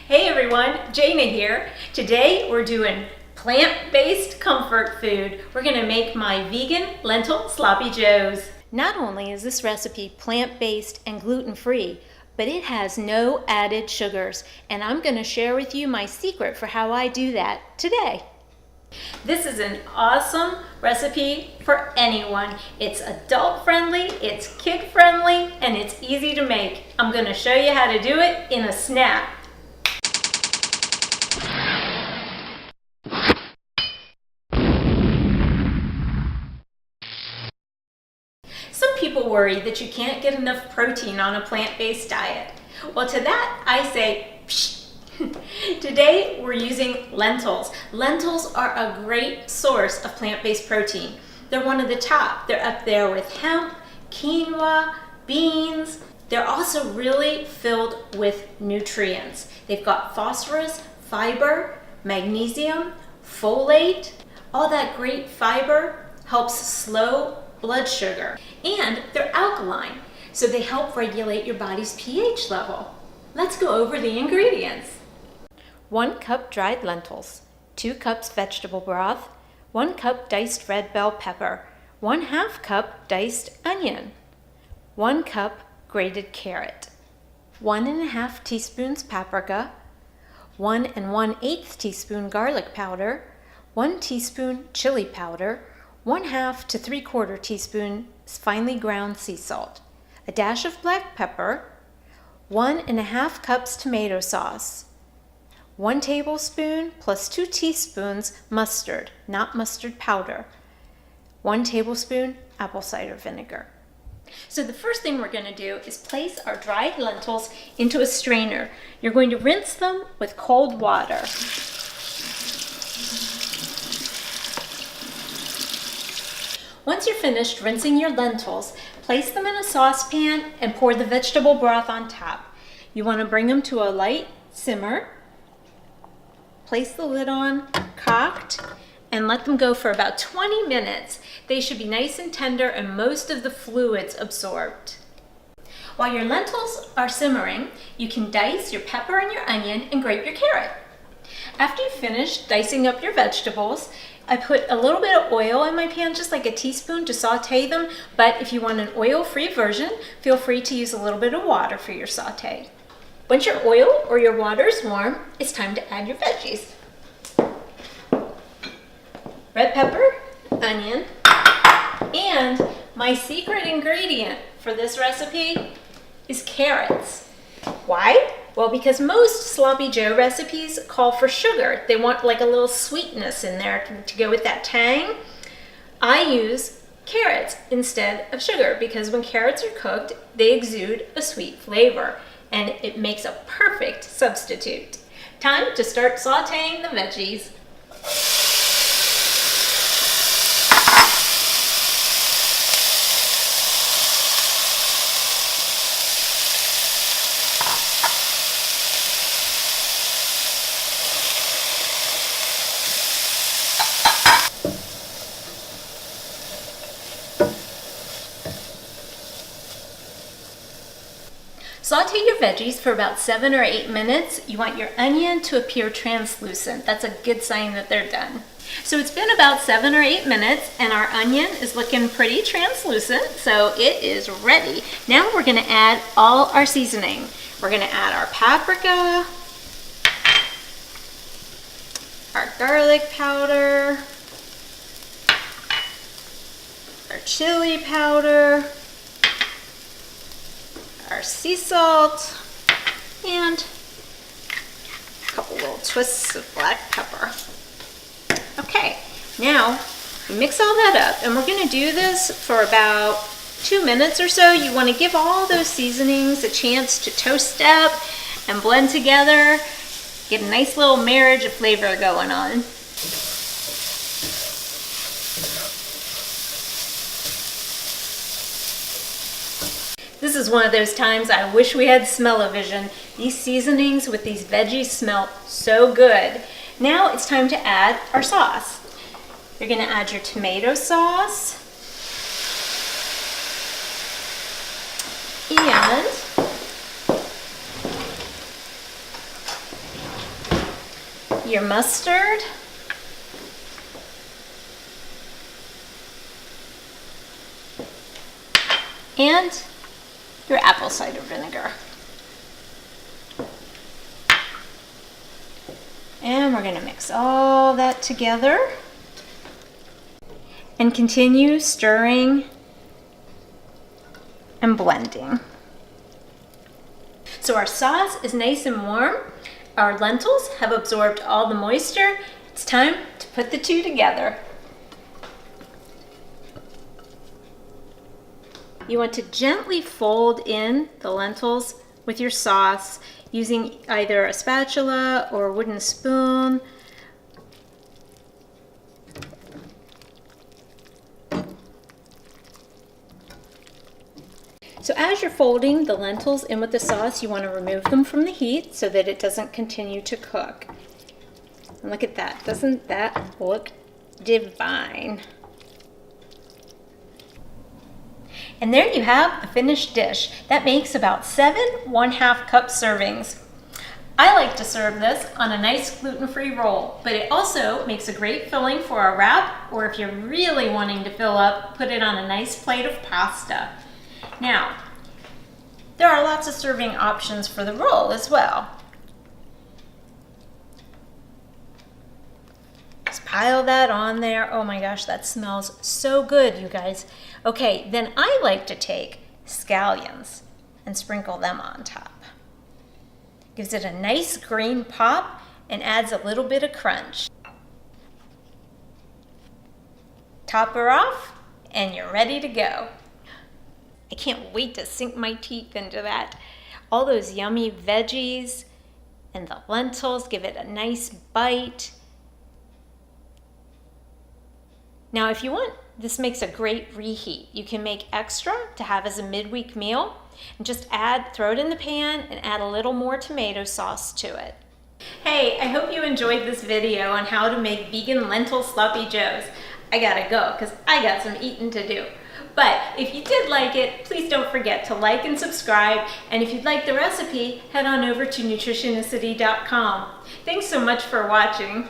Hey everyone, Jana here. Today we're doing plant-based comfort food. We're gonna make my vegan lentil sloppy joes. Not only is this recipe plant-based and gluten-free, but it has no added sugars, and I'm gonna share with you my secret for how I do that today. This is an awesome recipe for anyone. It's adult friendly, it's kid friendly, and it's easy to make. I'm gonna show you how to do it in a snap. Some people worry that you can't get enough protein on a plant-based diet. Well, to that I say, psh. Today we're using lentils. Lentils are a great source of plant-based protein. They're one of the top. They're up there with hemp, quinoa, beans. They're also really filled with nutrients. They've got phosphorus, fiber, magnesium, folate. All that great fiber helps slow blood sugar, and they're alkaline, so they help regulate your body's pH level. Let's go over the ingredients. 1 cup dried lentils, 2 cups vegetable broth, 1 cup diced red bell pepper, 1/2 cup diced onion, 1 cup grated carrot, 1 1/2 teaspoons paprika, 1 1/8 teaspoon garlic powder, 1 teaspoon chili powder, 1/2 to 3/4 teaspoon finely ground sea salt, a dash of black pepper, 1 1/2 cups tomato sauce, 1 tablespoon plus 2 teaspoons mustard, not mustard powder, 1 tablespoon apple cider vinegar. So the first thing we're going to do is place our dried lentils into a strainer. You're going to rinse them with cold water. Once you're finished rinsing your lentils, place them in a saucepan and pour the vegetable broth on top. You want to bring them to a light simmer. Place the lid on, cocked, and let them go for about 20 minutes. They should be nice and tender and most of the fluids absorbed. While your lentils are simmering, you can dice your pepper and your onion and grate your carrot. After you've finished dicing up your vegetables, I put a little bit of oil in my pan, just like a teaspoon, to saute them, but if you want an oil-free version, feel free to use a little bit of water for your saute. Once your oil or your water is warm, it's time to add your veggies. Red pepper, onion, and my secret ingredient for this recipe is carrots. Why? Well, because most sloppy joe recipes call for sugar. They want like a little sweetness in there to go with that tang. I use carrots instead of sugar because when carrots are cooked, they exude a sweet flavor, and it makes a perfect substitute. Time to start sauteing the veggies. Saute your veggies for about 7 or 8 minutes. You want your onion to appear translucent. That's a good sign that they're done. So it's been about 7 or 8 minutes and our onion is looking pretty translucent, so it is ready. Now we're gonna add all our seasoning. We're gonna add our paprika, our garlic powder, our chili powder, our sea salt, and a couple little twists of black pepper. Okay, now we mix all that up, and we're gonna do this for about 2 minutes or so. You wanna give all those seasonings a chance to toast up and blend together, get a nice little marriage of flavor going on. This is one of those times I wish we had smell-o-vision. These seasonings with these veggies smell so good. Now it's time to add our sauce. You're gonna add your tomato sauce and your mustard, and your apple cider vinegar. And we're going to mix all that together and continue stirring and blending. So our sauce is nice and warm. Our lentils have absorbed all the moisture. It's time to put the two together. You want to gently fold in the lentils with your sauce using either a spatula or a wooden spoon. So as you're folding the lentils in with the sauce, you want to remove them from the heat so that it doesn't continue to cook. And look at that. Doesn't that look divine? And there you have a finished dish. That makes about 7 1/2 cup servings. I like to serve this on a nice gluten-free roll, but it also makes a great filling for a wrap, or if you're really wanting to fill up, put it on a nice plate of pasta. Now, there are lots of serving options for the roll as well. Just pile that on there. Oh my gosh, that smells so good, you guys. Okay, then I like to take scallions and sprinkle them on top. Gives it a nice green pop and adds a little bit of crunch. Top her off and you're ready to go. I can't wait to sink my teeth into that. All those yummy veggies and the lentils give it a nice bite. Now, if you want, this makes a great reheat. You can make extra to have as a midweek meal and just throw it in the pan and add a little more tomato sauce to it. Hey, I hope you enjoyed this video on how to make vegan lentil sloppy joes. I gotta go because I got some eating to do. But if you did like it, please don't forget to like and subscribe. And if you'd like the recipe, head on over to nutritionicity.com. Thanks so much for watching.